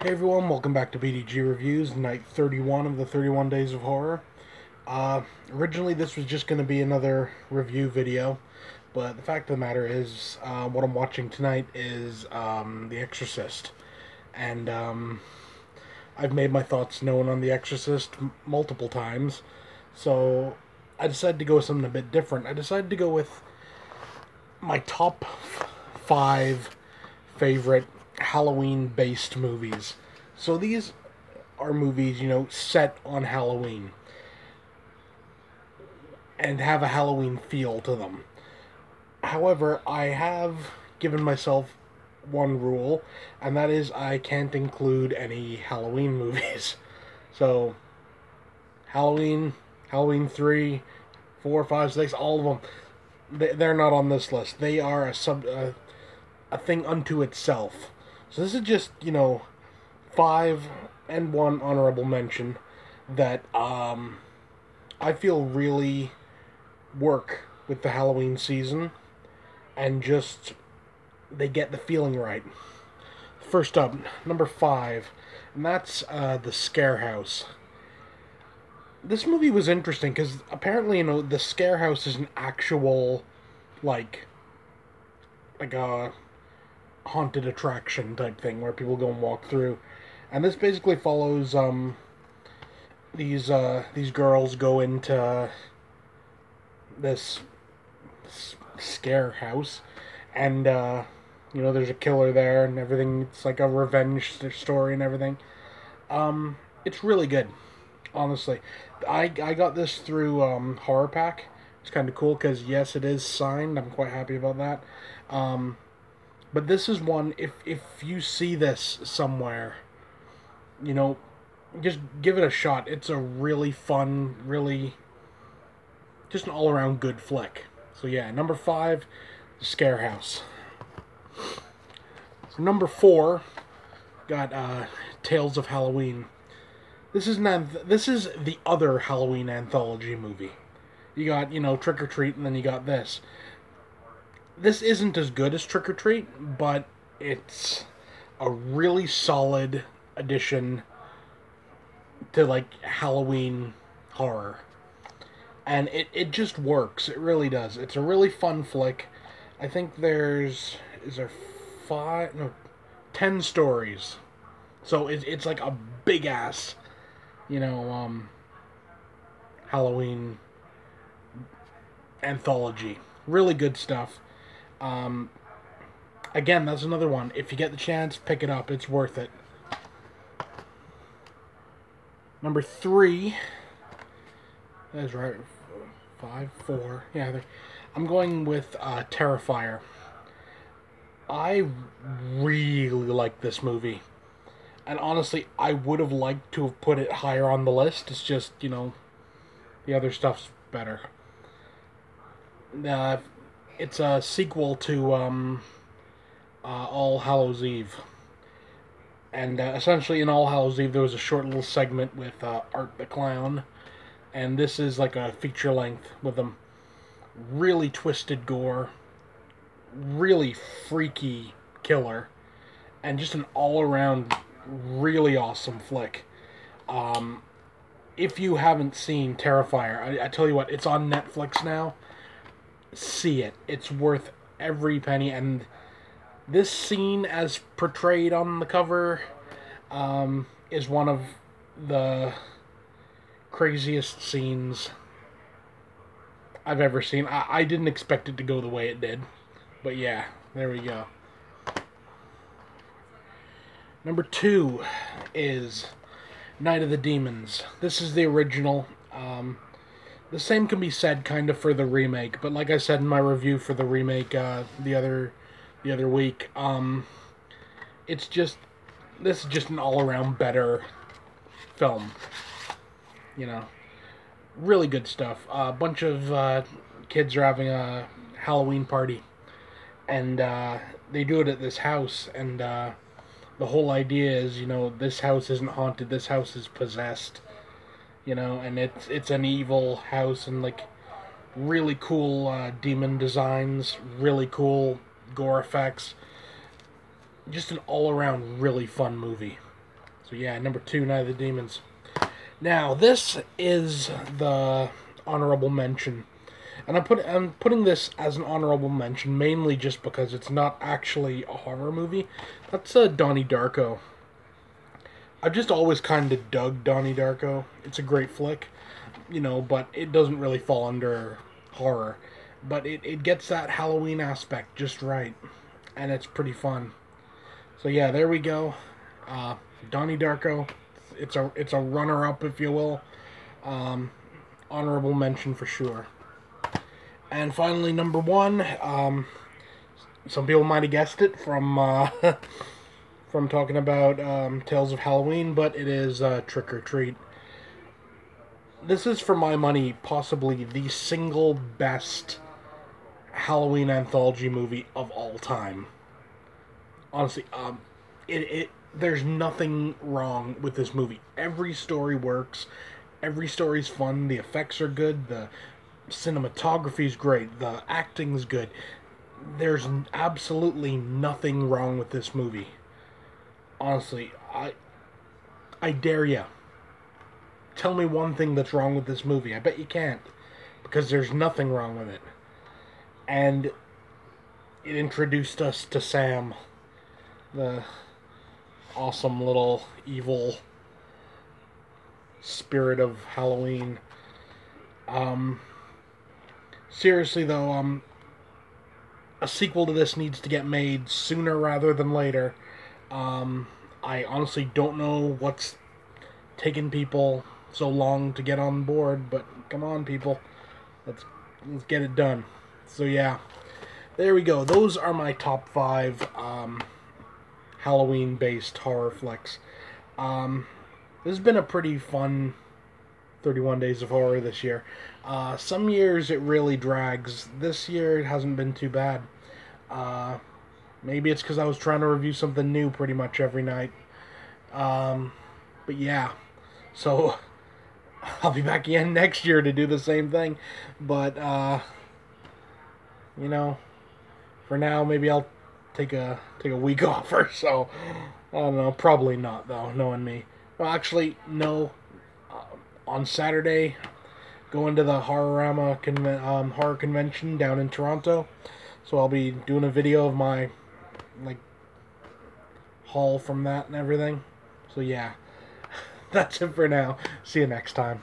Hey everyone, welcome back to BDG Reviews, night 31 of the 31 Days of Horror. Originally this was just going to be another review video, but the fact of the matter is, what I'm watching tonight is The Exorcist. And I've made my thoughts known on The Exorcist multiple times, so I decided to go with something a bit different. I decided to go with my top 5 favorite Halloween-based movies. So these are movies, set on Halloween and have a Halloween feel to them. However, I have given myself one rule, and that is I can't include any Halloween movies. So, Halloween 3, 4, 5, 6, all of them, they're not on this list. They are a thing unto itself. So this is just, 5 and 1 honorable mention that I feel really work with the Halloween season and just they get the feeling right. First up, number 5, and that's The Scare House. This movie was interesting because apparently, The Scare House is an actual, like a haunted attraction type thing where people go and walk through. And this basically follows these girls go into this scare house, and there's a killer there and everything. It's like a revenge story and everything. It's really good, honestly. I got this through Horror Pack. It's kind of cool because yes, it is signed. I'm quite happy about that. But this is one, if you see this somewhere, just give it a shot. It's a really fun, just an all-around good flick. So yeah, number 5, The Scare House. So number 4, got Tales of Halloween. This is the other Halloween anthology movie. You got, Trick or Treat, and then you got this. This isn't as good as Trick or Treat, but it's a really solid addition to, Halloween horror. And it just works. It really does. It's a really fun flick. I think is there 10 stories. So it's like a big-ass, Halloween anthology. Really good stuff. Again, that's another one. If you get the chance, pick it up. It's worth it. Number 3. That's right. 5, 4. Yeah, I'm going with Terrifier. I really like this movie. And honestly, I would have liked to have put it higher on the list. It's just, the other stuff's better. It's a sequel to All Hallows Eve. And essentially in All Hallows Eve there was a short little segment with Art the Clown. And this is like a feature length with them. Really twisted gore. Really freaky killer. And just an all-around really awesome flick. If you haven't seen Terrifier, I tell you what, it's on Netflix now. See it. It's worth every penny. And this scene, as portrayed on the cover, is one of the craziest scenes I've ever seen. I didn't expect it to go the way it did. But yeah, there we go. Number 2 is Night of the Demons. This is the original. The same can be said kind of for the remake, but like I said in my review for the remake the other week, this is just an all-around better film. Really good stuff. A bunch of kids are having a Halloween party, and they do it at this house, and the whole idea is, this house isn't haunted, this house is possessed. And it's an evil house, and really cool demon designs, really cool gore effects. Just an all-around really fun movie. So yeah, number 2, Night of the Demons. Now, this is the honorable mention. And I'm putting this as an honorable mention mainly just because it's not actually a horror movie. That's Donnie Darko. I've just always kind of dug Donnie Darko. It's a great flick, you know, but it doesn't really fall under horror. But it gets that Halloween aspect just right, and it's pretty fun. So yeah, there we go. Donnie Darko. It's a runner-up, if you will. Honorable mention for sure. And finally, number 1. Some people might have guessed it from from talking about Tales of Halloween, but it is Trick or Treat. This is, for my money, possibly the single best Halloween anthology movie of all time. Honestly, there's nothing wrong with this movie. Every story works. Every story's fun. The effects are good. The cinematography's great. The acting's good. There's absolutely nothing wrong with this movie. Honestly, I dare you. Tell me one thing that's wrong with this movie. I bet you can't. Because there's nothing wrong with it. And it introduced us to Sam, the awesome little evil spirit of Halloween. Seriously though, a sequel to this needs to get made sooner rather than later. I honestly don't know what's taken people so long to get on board, but come on, people, let's get it done. So yeah, there we go. Those are my top 5 Halloween-based horror flicks. This has been a pretty fun 31 Days of Horror this year. Some years it really drags. This year it hasn't been too bad. Maybe it's because I was trying to review something new pretty much every night. But yeah, so I'll be back again next year to do the same thing. But, you know, for now, maybe I'll take a week off or so. I don't know. Probably not, though, knowing me. Well, actually, no. On Saturday, going to the Horrorama horror convention down in Toronto. So I'll be doing a video of my, haul from that and everything. So yeah, that's it for now. See you next time.